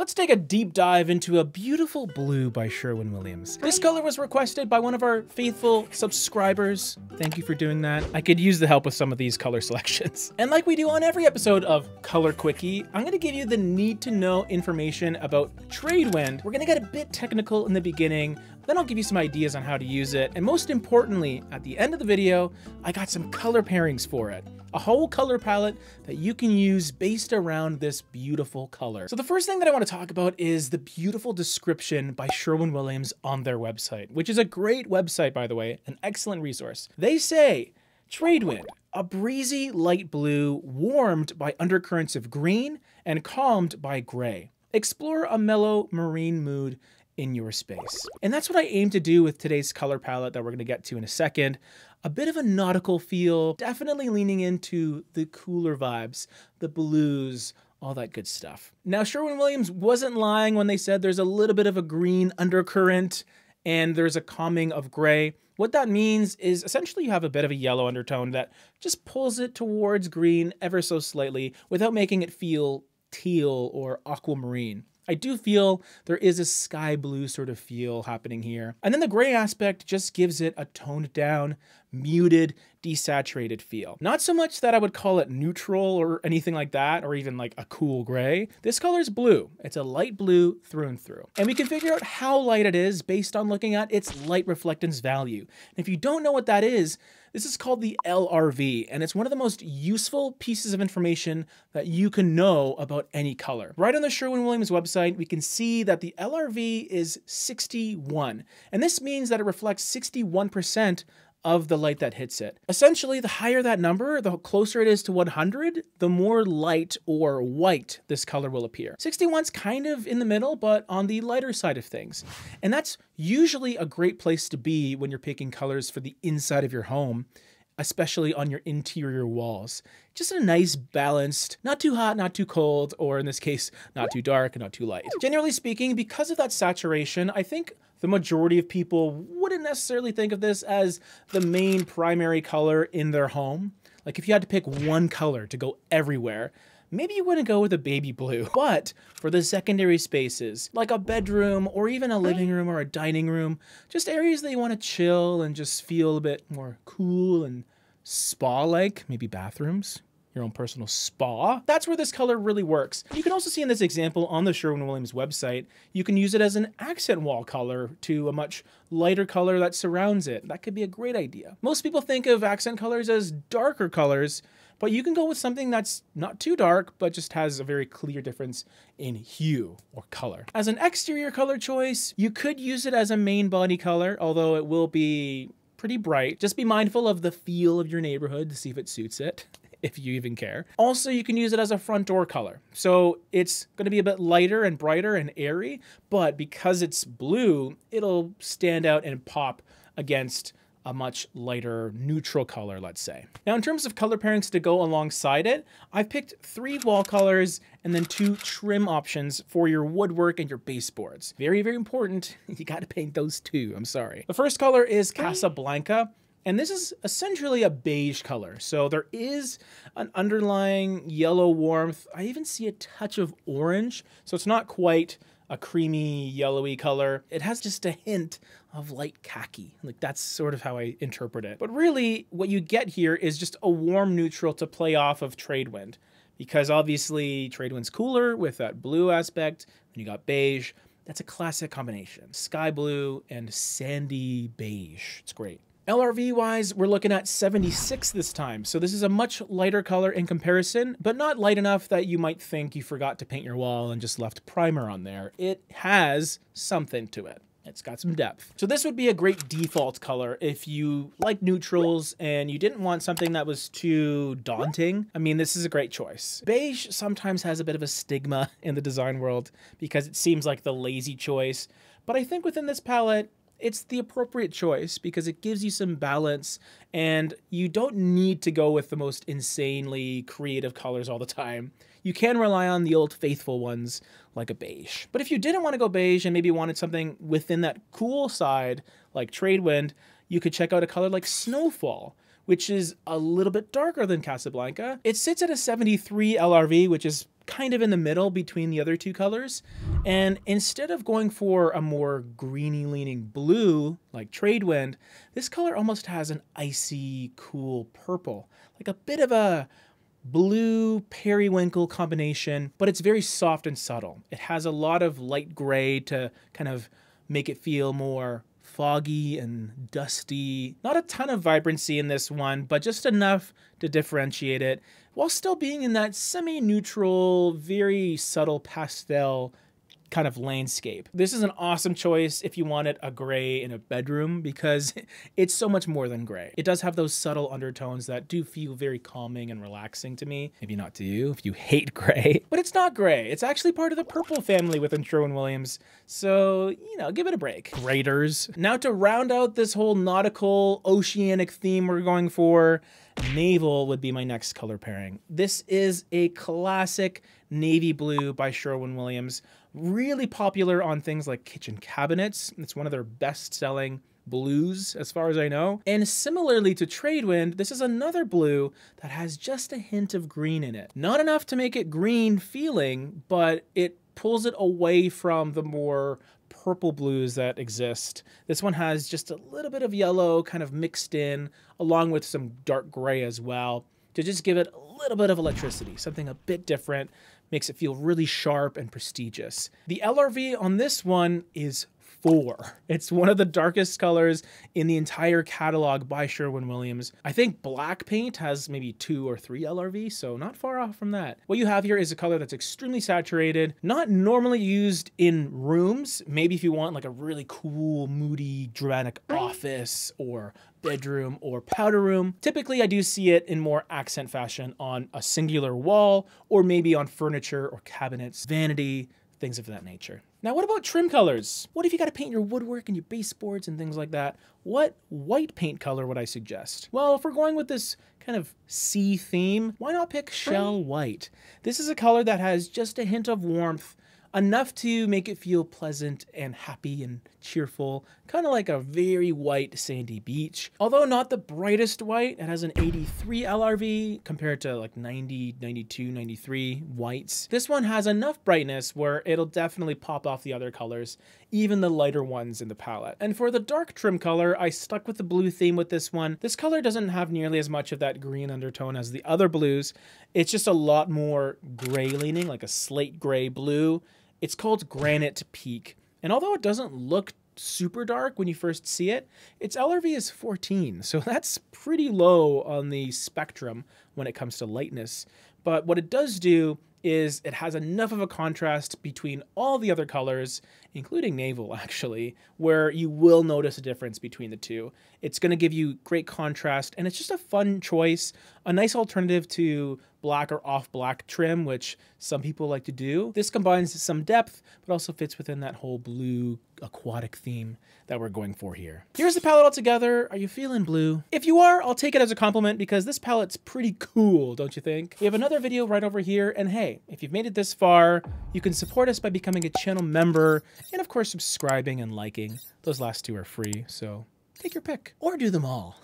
Let's take a deep dive into a beautiful blue by Sherwin-Williams. This color was requested by one of our faithful subscribers. Thank you for doing that. I could use the help with some of these color selections. And like we do on every episode of Color Quickie, I'm gonna give you the need to know information about Tradewind. We're gonna get a bit technical in the beginning, then I'll give you some ideas on how to use it. And most importantly, at the end of the video, I got some color pairings for it. A whole color palette that you can use based around this beautiful color. So the first thing that I want to talk about is the beautiful description by Sherwin-Williams on their website, which is a great website, by the way, an excellent resource. They say, Tradewind, a breezy light blue warmed by undercurrents of green and calmed by gray. Explore a mellow marine mood in your space. And that's what I aim to do with today's color palette that we're going to get to in a second. A bit of a nautical feel, definitely leaning into the cooler vibes, the blues, all that good stuff. Now, Sherwin-Williams wasn't lying when they said there's a little bit of a green undercurrent and there's a calming of gray. What that means is essentially you have a bit of a yellow undertone that just pulls it towards green ever so slightly without making it feel teal or aquamarine. I do feel there is a sky blue sort of feel happening here. And then the gray aspect just gives it a toned down, muted, desaturated feel. Not so much that I would call it neutral or anything like that, or even like a cool gray. This color is blue. It's a light blue through and through. And we can figure out how light it is based on looking at its light reflectance value. And if you don't know what that is, this is called the LRV, and it's one of the most useful pieces of information that you can know about any color. Right on the Sherwin-Williams website, we can see that the LRV is 61, and this means that it reflects 61% of the light that hits it. Essentially, the higher that number, the closer it is to 100, the more light or white this color will appear. 61's kind of in the middle, but on the lighter side of things. And that's usually a great place to be when you're picking colors for the inside of your home, especially on your interior walls. Just a nice balanced, not too hot, not too cold, or in this case, not too dark and not too light. Generally speaking, because of that saturation, I think the majority of people wouldn't necessarily think of this as the main primary color in their home. Like if you had to pick one color to go everywhere, maybe you wouldn't go with a baby blue. But for the secondary spaces, like a bedroom or even a living room or a dining room, just areas that you want to chill and just feel a bit more cool and spa-like, maybe bathrooms, your own personal spa. That's where this color really works. You can also see in this example on the Sherwin-Williams website, you can use it as an accent wall color to a much lighter color that surrounds it. That could be a great idea. Most people think of accent colors as darker colors, but you can go with something that's not too dark, but just has a very clear difference in hue or color. As an exterior color choice, you could use it as a main body color, although it will be pretty bright. Just be mindful of the feel of your neighborhood to see if it suits it, if you even care. Also, you can use it as a front door color. So it's going to be a bit lighter and brighter and airy, but because it's blue, it'll stand out and pop against a much lighter neutral color, let's say. Now, in terms of color pairings to go alongside it, I've picked 3 wall colors and then 2 trim options for your woodwork and your baseboards. Very, very important. You got to paint those too. I'm sorry. The first color is Casablanca. And this is essentially a beige color. So there is an underlying yellow warmth. I even see a touch of orange. So it's not quite a creamy yellowy color. It has just a hint of light khaki. Like that's sort of how I interpret it. But really what you get here is just a warm neutral to play off of Tradewind, because obviously Tradewind's cooler with that blue aspect. Then you got beige. That's a classic combination. Sky blue and sandy beige. It's great. LRV wise, we're looking at 76 this time. So this is a much lighter color in comparison, but not light enough that you might think you forgot to paint your wall and just left primer on there. It has something to it. It's got some depth. So this would be a great default color if you like neutrals and you didn't want something that was too daunting. I mean, this is a great choice. Beige sometimes has a bit of a stigma in the design world because it seems like the lazy choice. But I think within this palette, it's the appropriate choice because it gives you some balance and you don't need to go with the most insanely creative colors all the time. You can rely on the old faithful ones like a beige. But if you didn't want to go beige and maybe wanted something within that cool side like Tradewind, you could check out a color like Snowfall, which is a little bit darker than Casablanca. It sits at a 73 LRV, which is kind of in the middle between the other two colors. And instead of going for a more greeny leaning blue like Tradewind, this color almost has an icy cool purple, like a bit of a blue periwinkle combination, but it's very soft and subtle. It has a lot of light gray to kind of make it feel more foggy and dusty. Not a ton of vibrancy in this one, but just enough to differentiate it while still being in that semi-neutral, very subtle pastel kind of landscape. This is an awesome choice if you wanted a gray in a bedroom because it's so much more than gray. It does have those subtle undertones that do feel very calming and relaxing to me. Maybe not to you if you hate gray, but it's not gray. It's actually part of the purple family within Sherwin-Williams. So, you know, give it a break. Graders. Now to round out this whole nautical oceanic theme we're going for, naval would be my next color pairing. This is a classic navy blue by Sherwin-Williams. Really popular on things like kitchen cabinets. It's one of their best-selling blues as far as I know. And similarly to Tradewind, this is another blue that has just a hint of green in it. Not enough to make it green feeling, but it pulls it away from the more purple blues that exist. This one has just a little bit of yellow kind of mixed in, along with some dark gray as well, to just give it a little bit of electricity, something a bit different, makes it feel really sharp and prestigious. The LRV on this one is 4. It's one of the darkest colors in the entire catalog by Sherwin-Williams. I think black paint has maybe 2 or 3 LRV, so not far off from that. What you have here is a color that's extremely saturated, not normally used in rooms. Maybe if you want like a really cool, moody, dramatic office or bedroom or powder room. Typically, I do see it in more accent fashion on a singular wall or maybe on furniture or cabinets, vanity, things of that nature. Now, what about trim colors? What if you got to paint your woodwork and your baseboards and things like that? What white paint color would I suggest? Well, if we're going with this kind of sea theme, why not pick shell white? This is a color that has just a hint of warmth, enough to make it feel pleasant and happy and cheerful, kind of like a very white sandy beach. Although not the brightest white, it has an 83 LRV compared to like 90, 92, 93 whites. This one has enough brightness where it'll definitely pop off the other colors, even the lighter ones in the palette. And for the dark trim color, I stuck with the blue theme with this one. This color doesn't have nearly as much of that green undertone as the other blues. It's just a lot more gray leaning, like a slate gray blue. It's called Granite Peak, and although it doesn't look super dark when you first see it, its LRV is 14, so that's pretty low on the spectrum when it comes to lightness. But what it does do is it has enough of a contrast between all the other colors, including naval actually, where you will notice a difference between the two. It's going to give you great contrast, and it's just a fun choice, a nice alternative to black or off black trim, which some people like to do. This combines some depth, but also fits within that whole blue aquatic theme that we're going for here. Here's the palette all together. Are you feeling blue? If you are, I'll take it as a compliment because this palette's pretty cool, don't you think? We have another video right over here, and hey, if you've made it this far, you can support us by becoming a channel member and of course subscribing and liking. Those last two are free, so take your pick or do them all.